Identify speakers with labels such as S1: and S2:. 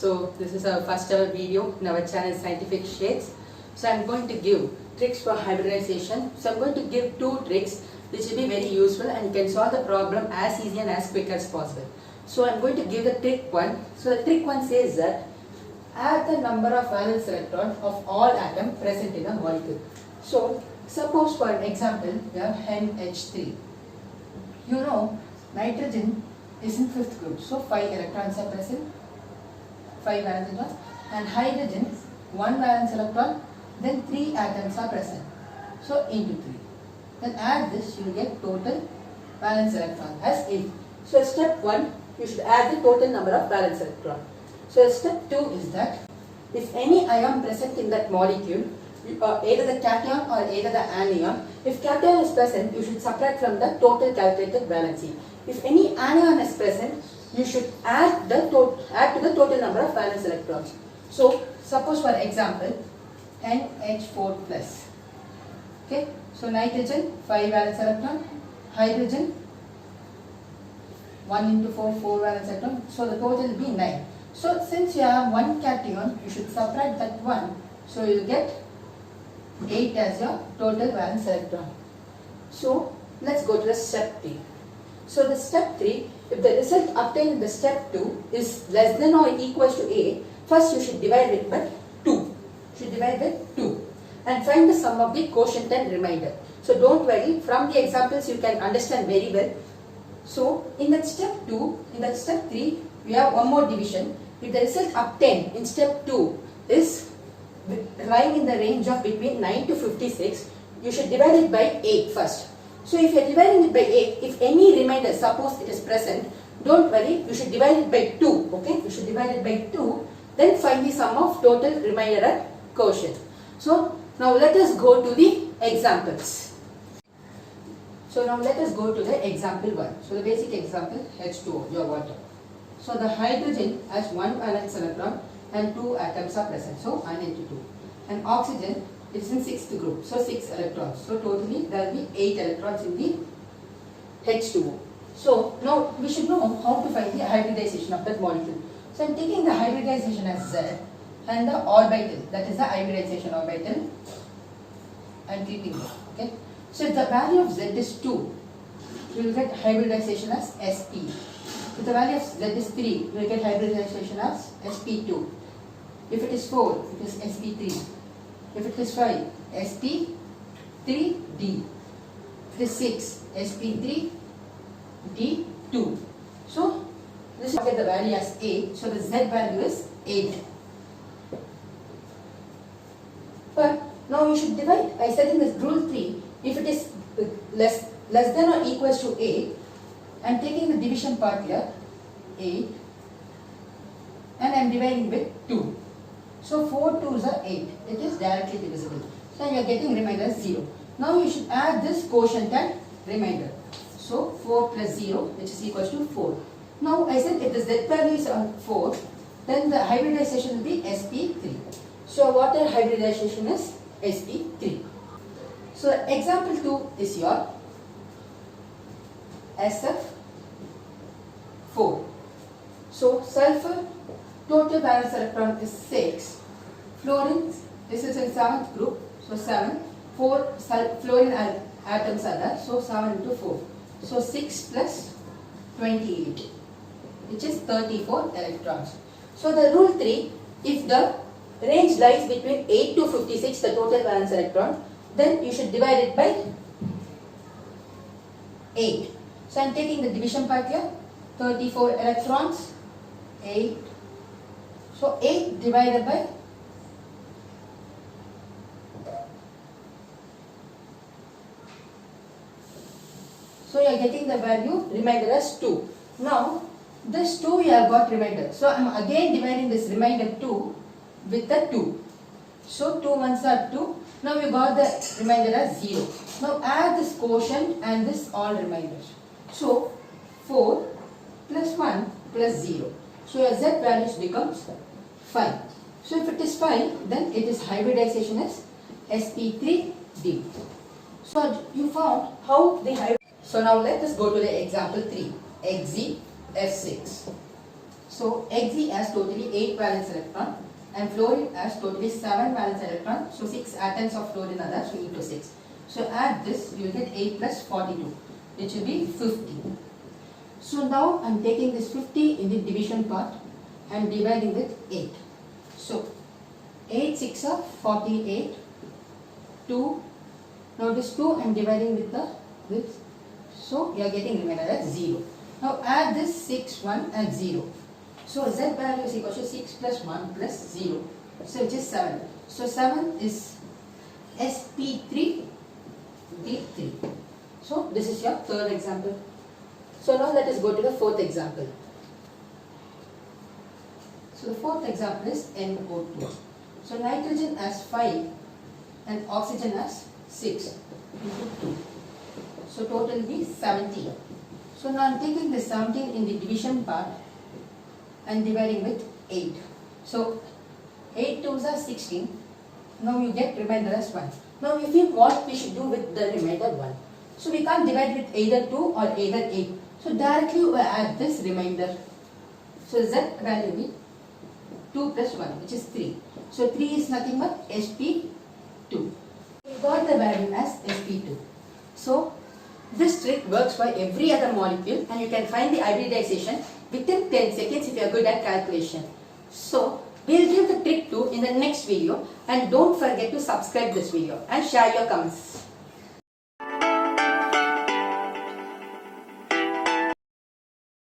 S1: So this is our first ever video in our channel Scientific Shades. So I'm going to give tricks for hybridization. So I'm going to give two tricks which will be very useful and you can solve the problem as easy and as quick as possible. So I'm going to give the trick one. So the trick one says that add the number of valence electrons of all atoms present in a molecule. So suppose for example we have NH3. You know nitrogen is in fifth group, so 5 electrons are present, 5 valence electrons, and hydrogen 1 valence electron, then 3 atoms are present, so into 3. Then add this, you will get total valence electron as 8. So step 1, you should add the total number of valence electron. So step 2 is that if any ion present in that molecule, either the cation or either the anion, if cation is present, you should subtract from the total calculated valency. If any anion is present, you should add to the total number of valence electrons. So suppose for example NH4 plus. Okay, so nitrogen 5 valence electron, hydrogen 1 into 4, 4 valence electron. So the total will be 9. So since you have one cation, you should subtract that 1. So you will get 8 as your total valence electron. So let's go to the step 3. So the step 3, if the result obtained in the step 2 is less than or equals to A, first you should divide it by 2. And find the sum of the quotient and remainder. So don't worry, from the examples you can understand very well. So in that step 2, in that step 3, we have one more division. If the result obtained in step 2 is lying in the range of between 9 to 56, you should divide it by 8 first. So if you are dividing it by 8, if any remainder, suppose it is present, don't worry, you should divide it by 2. Okay, you should divide it by 2, then find the sum of total remainder and quotient. So now let us go to the examples. So now let us go to the example 1. So the basic example, H2O, your water. So the hydrogen has 1 valence electron and 2 atoms are present, so 1 into 2. And oxygen is in 6th group, so 6 electrons. So totally there will be 8 electrons in the H2O. So now we should know how to find the hybridization of that molecule. So I am taking the hybridization as Z and the orbital, that is the hybridization orbital, I am keeping it. Okay. So if the value of Z is 2, we will get hybridization as Sp. If the value of Z is 3, we will get hybridization as Sp2. If it is 4, it is Sp3. If it is 5, Sp3D. If it is 6, Sp3D2. So this will get the value as 8. So the Z value is 8. But now you should divide. I said in this rule 3, if it is less than or equals to 8, I am taking the division part here, 8, and I am dividing with 2. So 4 2s are 8. It is directly divisible. So you are getting remainder 0. Now you should add this quotient and remainder. So 4 plus 0, which is equals to 4. Now I said if the Z value is on 4, then the hybridization will be Sp3. So water hybridization is Sp3. So example 2 is your SF4. So sulfur total valence electron is 6. Fluorine, this is in 7th group, so 7. 4 fluorine atoms are there, so 7 into 4. So 6 plus 28, which is 34 electrons. So the rule 3, if the range lies between 8 to 56, the total valence electron, then you should divide it by 8. So I am taking the division part here, 34 electrons, 8. So 8 divided by so you are getting the value remainder as 2. Now this 2 you have got remainder. So I am again dividing this remainder 2 with the 2. So 2 ones are 2. Now you got the remainder as 0. Now add this quotient and this all remainders. So 4 plus 1 plus 0. So your Z values becomes 5. So if it is 5, then it is hybridization as Sp3D. So you found how the hybrid. So now let us go to the example 3, Xe F6. So Hg has totally 8 valence electron and fluorine has totally 7 valence electron. So 6 atoms of fluorine are there, so equal to 6. So add this, you will get 8 plus 42, which will be 50. So now I am taking this 50 in the division part and dividing with 8. So 8 6 are 48, 2, now this 2 I am dividing with this, so you are getting remainder as 0. Now add this 6, 1 and 0. So Z value is equal to 6 plus 1 plus 0, so which is 7. So 7 is sp3 D3. So this is your third example. So now let us go to the fourth example. So the fourth example is NO2. So nitrogen has 5 and oxygen has 6 into 2. So total will be 17. So now I am taking the 17 in the division part and dividing with 8. So 8 2s are 16. Now you get remainder as 1. Now if you what we should do with the remainder 1. So we can't divide with either 2 or either 8. So directly we add this remainder. So Z value will be 2 plus 1, which is 3. So 3 is nothing but sp2. We got the value as sp2. So this trick works for every other molecule and you can find the hybridization within 10 seconds if you are good at calculation. So we'll give the trick 2 in the next video, and don't forget to subscribe this video and share your comments.